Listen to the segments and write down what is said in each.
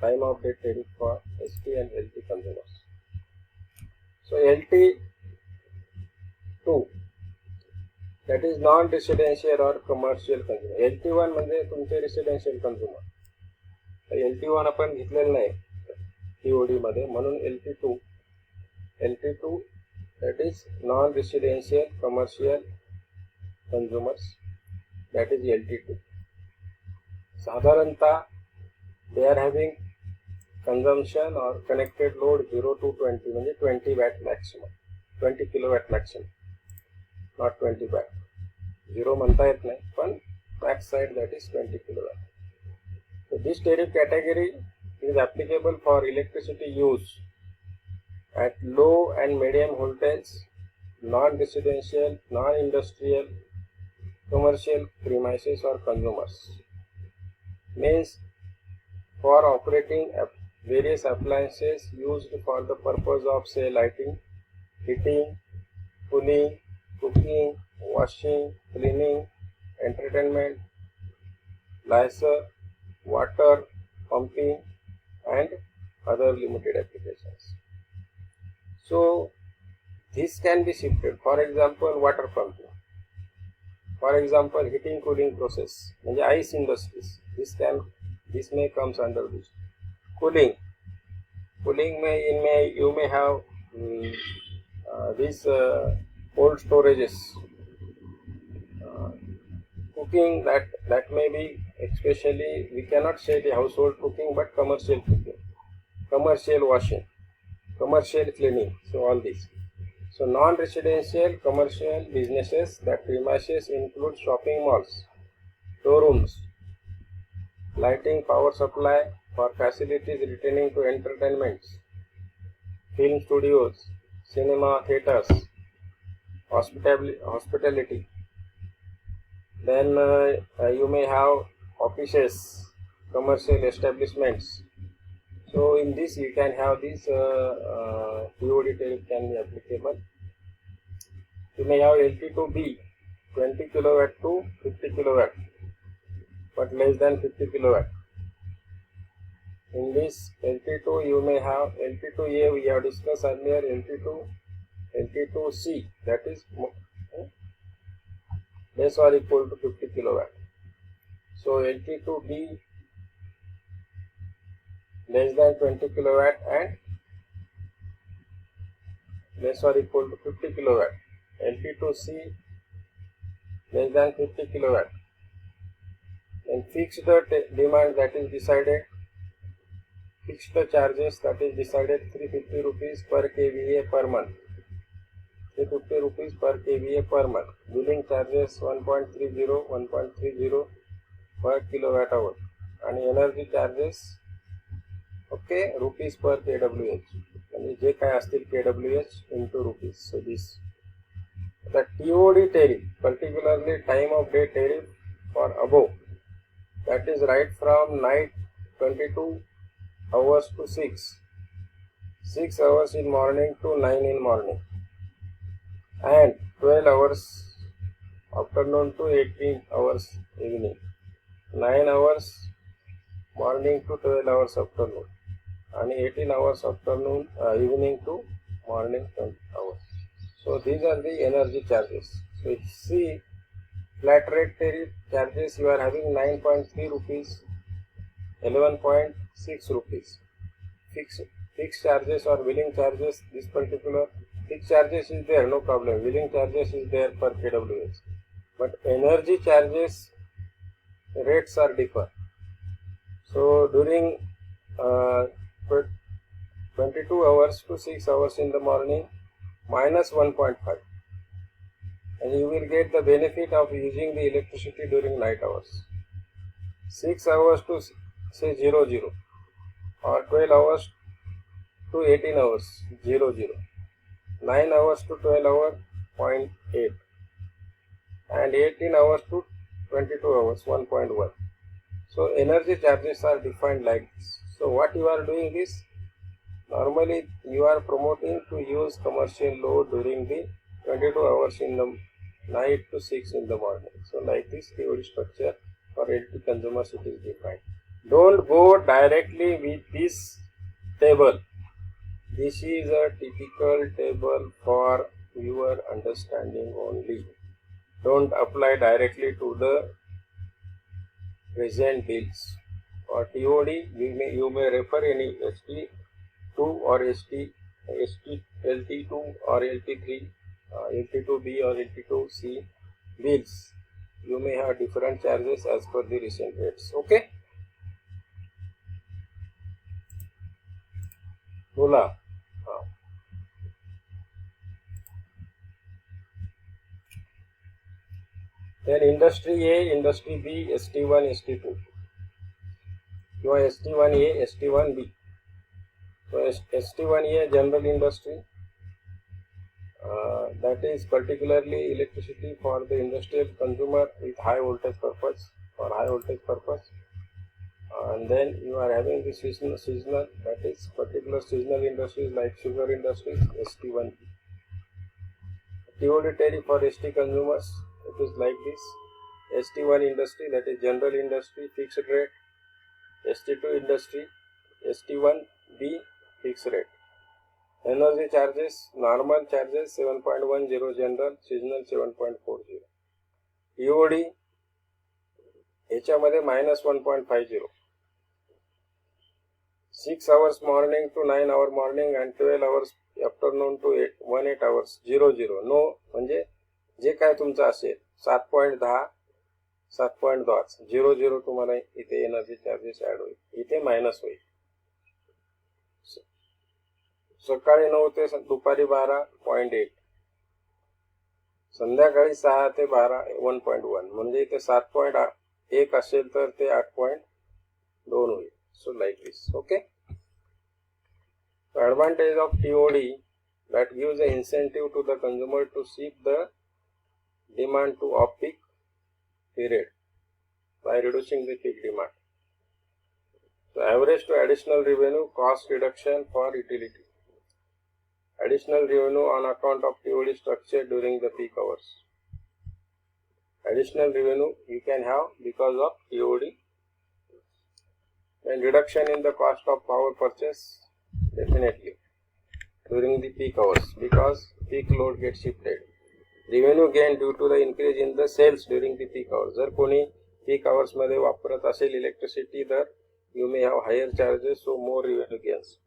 time of day tariff for ST and LT consumers. So LT2, that is non-residential or commercial consumer. LT1 म्हणजे तुमचे residential consumer. तर LT1 आपण घेतलेलं नाही TOD मध्ये, म्हणून LT2 that is non-residential commercial consumers, that is LT2. साधारणतः they are having consumption or connected load 0 to 20 म्हणजे 20 watt maximum, 20 kilowatt maximum, not 20 watt. 0 म्हणता येत नाही, पण max side that is 20 kilowatt. So this tariff category is applicable for electricity use at low and medium voltage, non-residential, non-industrial, commercial premises or consumers. Means for operating various appliances used for the purpose of, say, lighting, heating, cooling, cooking, washing, cleaning, entertainment, leisure, water pumping, and other limited applications. So this can be shifted. For example, water pumping. For example, heating cooling process, म्हणजे ice industries. This may comes under this. Cooling you may have these cold storages. Cooking that may be, especially we cannot say the household cooking, but commercial cooking, commercial washing, commercial cleaning. So all these. So non-residential commercial businesses, that premises include shopping malls, showrooms, lighting, power supply for facilities retaining to entertainments, film studios, cinema, theaters, hospitality. Then you may have offices, commercial establishments. So in this you can have this TOD tariff can be applicable. You may have LT2B, 20 kilowatt to 50 kilowatt, but less than 50 kilowatt. In this LT2 you may have LT2A, we have discussed earlier, LT2C, that is less or equal to 50 kilowatt. So LT2B less than 20 kilowatt and less or equal to 50 kilowatt. LT2C less than 50 kilowatt. And fixed demand, that is decided, fixed charges, that is decided 350 rupees per kVA per month. 350 rupees per kVA per month. Billing charges 1.30 per kilowatt hour. And energy charges, okay, rupees per kWh. And जे काय असतील kWh into rupees. So this, the TOD tariff, particularly time of day tariff for above, that is right from night 22 hours to 6 hours in morning to 9 in morning, and 12 hours afternoon to 18 hours evening, 9 hours morning to 12 hours afternoon, and 18 hours afternoon evening to morning 20 hours. So these are the energy charges. So if you see flat rate tariff charges, you are having 9.3 rupees, 11.6 rupees. Fixed charges or billing charges, this particular fixed charges is there, no problem. Billing charges is there per kWh. But energy charges rates are differ. So during 22 hours to 6 hours in the morning, minus 1.5. And you will get the benefit of using the electricity during night hours. 6 hours to say 00, or 12 hours to 18 hours 00, 9 hours to 12 hours 0.8, and 18 hours to 22 hours 1.1. So energy charges are defined like this. So what you are doing is, normally you are promoting to use commercial load during the 22 hours in the night to 6 in the morning. So like this TOD structure for LT consumers it is defined. Don't go directly with this table. This is a typical table for your understanding only. Don't apply directly to the present bills. For TOD, you may refer any ST2 or LT2 or LT3, LT2B or LT2C bills. You may have different charges as per the recent rates. Okay. बोला. Then industry A, industry B, ST1, ST2. किंवा ST1A, ST1B. So ST1A general industry, that is particularly electricity for the industrial consumer with high voltage purpose, for high voltage purpose. And then you are having the seasonal, that is particular seasonal industries like sugar industries, ST1B. TOD tariff for ST consumers, it is like this. ST1 industry, that is general industry, fixed rate. ST2 industry, ST1B, fixed rate. Energy charges, normal charges 7.10 general, seasonal 7.40. TOD ह्याच्यामध्ये -1.50. 6 hours morning to 9 hour morning and 12 hours afternoon to 18 hours 00. No म्हणजे जे काय तुमचं असेल 7.10, 7.10, 00 तुम्हाला इथे energy charges add होईल, इथे मायनस होईल. सकाळी 9 ते दुपारी 12.8, संध्याकाळी 6 ते 12 1.1, म्हणजे इथे 7.1 असेल तर ते 8.2 होईल. So like this. Okay. The advantage of TOD, that gives an incentive to the consumer to shift the demand to off-peak period by reducing the peak demand. So average to additional revenue, cost reduction for utility. Additional revenue on account of TOD structure during the peak hours. Additional revenue you can have because of TOD. And reduction in the cost of power purchase, definitely during the peak hours, because peak load gets shifted. Revenue gain due to the increase in the sales during the peak hours. जर कोणी peak hours मध्ये वापरत असेल electricity, तर you may have higher charges, so more revenue gains.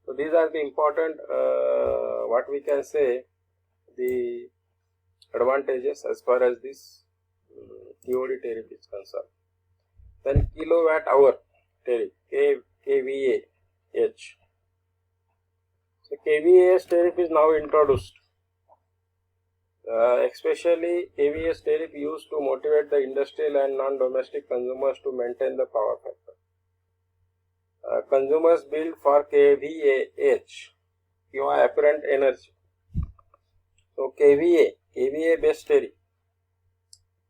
So these are the important, what we can say, the advantages as far as this TOD tariff is concerned. Then kilowatt hour tariff, KVAH. So KVAH tariff is now introduced. Especially KVAH tariff used to motivate the industrial and non-domestic consumers to maintain the power factor. Consumers billed for KVAH, किंवा apparent energy. So KVA based tariff.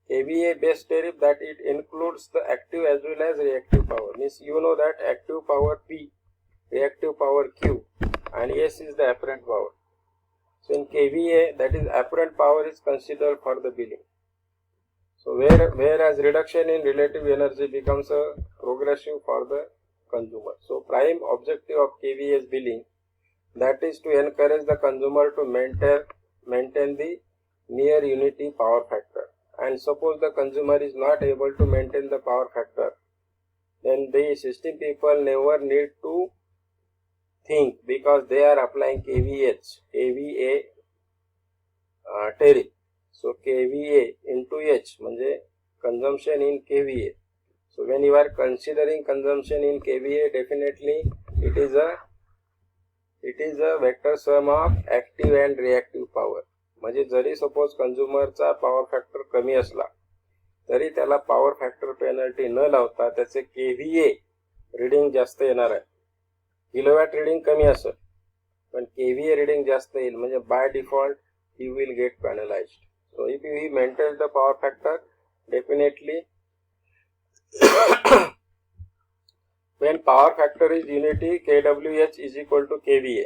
KVA based tariff, that it includes the active as well as reactive power. Means you know that active power P, reactive power Q, and S is the apparent power. So in KVA, that is apparent power is considered for the billing. So whereas reduction in relative energy becomes a progressive for the consumer. So prime objective of KVA's billing, that is to encourage the consumer to maintain the near unity power factor. And suppose the consumer is not able to maintain the power factor, then the system people never need to think, because they are applying KVA tariff. So KVA into H म्हणजे consumption in KVA. So when you are considering consumption in KVA, definitely it is a vector sum of active and reactive power. म्हणजे जरी suppose कंझ्युमरचा power factor कमी असला तरी त्याला power factor penalty न लावता त्याचे kVA reading जास्त येणार आहे. किलोवॅट रिडिंग कमी असेल पण केव्हीए रिडिंग जास्त येईल, म्हणजे by default he will get penalised. So if he maintain the power factor, definitely when power factor is unity, kWh is equal to kVA.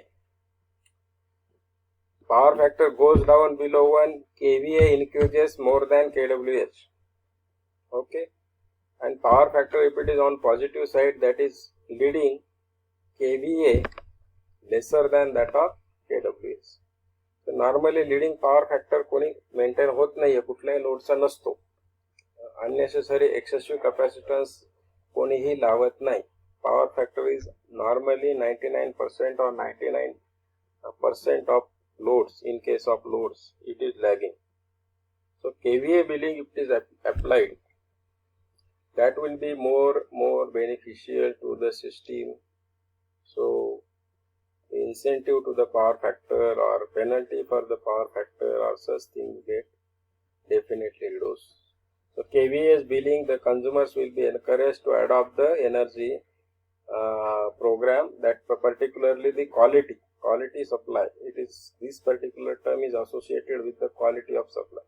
Power factor goes down below 1, kVA increases more than kWh. Okay, and power factor, if it is on positive side, that is leading kVA lesser than that of kWs. So normally leading power factor कोणी maintain होत नाहीये, कुठल्याही लोडचा नसतो. Unnecessary excessive capacitance कोणीही लावत नाही. Power factor is normally 99% or 99% of loads. In case of loads, it is lagging. So kVA billing, if it is applied, that will be more beneficial to the system. So incentive to the power factor or penalty for the power factor or such things get definitely reduced. So kVA's billing, the consumers will be encouraged to adopt the energy program, that particularly the quality supply. It is, this particular term is associated with the quality of supply.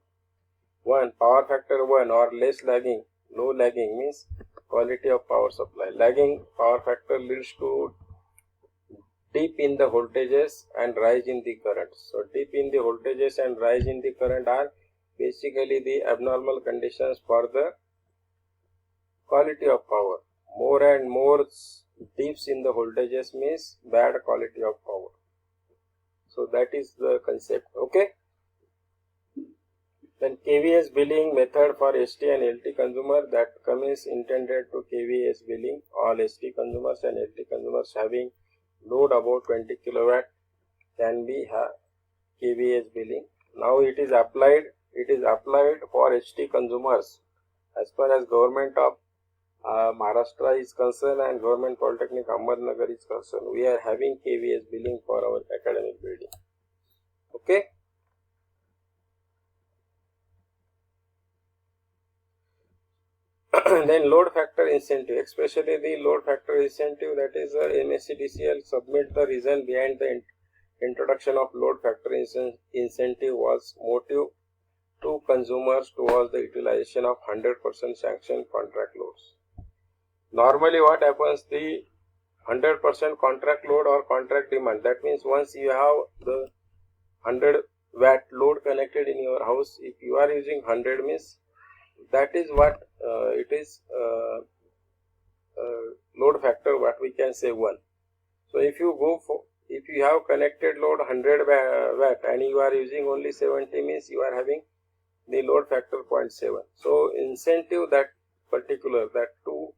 One, power factor 1 or less lagging, low lagging means quality of power supply. Lagging power factor leads to dip in the voltages and rise in the current. So dip in the voltages and rise in the current are basically the abnormal conditions for the quality of power. More and more dips in the voltages means bad quality of power. So that is the concept. Okay. Then kVA's billing method for ST and LT consumer, that comes intended to kVA's billing. All ST consumers and LT consumers having load above 20 kilowatt can be kVA's billing. Now it is applied for HT consumers. As far as government of Maharashtra is concerned and Government Polytechnic Ahmednagar is concerned, we are having kVA's billing for our academic building. Okay. Then load factor incentive, especially the load factor incentive, that is MSCDCL submit the reason behind the introduction of load factor incentive was motive to consumers towards the utilization of 100% sanctioned contract loads. Normally what happens, the 100% contract load or contract demand, that means once you have the 100 watt load connected in your house, if you are using 100 means that is what it is load factor, what we can say 1. So if you have connected load 100 watt and you are using only 70 means you are having the load factor 0.7. So incentive that to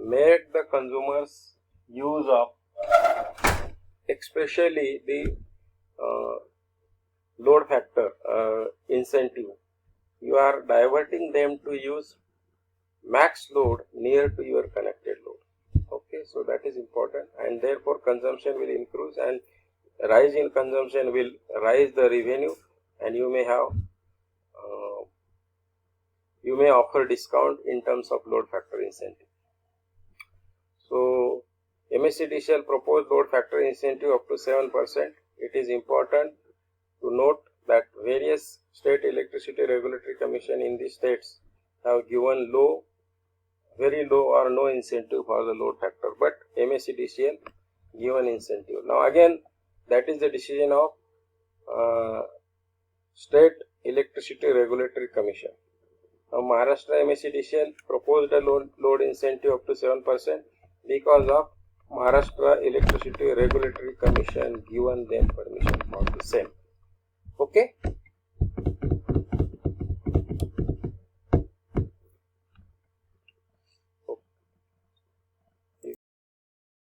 make the consumers use of especially the load factor incentive, you are diverting them to use max load near to your connected load. Okay, so that is important, and therefore consumption will increase, and rise in consumption will rise the revenue, and you may have you may offer discount in terms of load factor incentive. So MSCDCL proposed load factor incentive up to 7%. It is important to note that various state electricity regulatory commission in the states have given very low or no incentive for the load factor, but MSCDCL given incentive. Now again, that is the decision of state electricity regulatory commission. Now Maharashtra MSCDCL proposed a load incentive up to 7% because of Maharashtra Electricity Regulatory Commission given them permission for the same. Okay.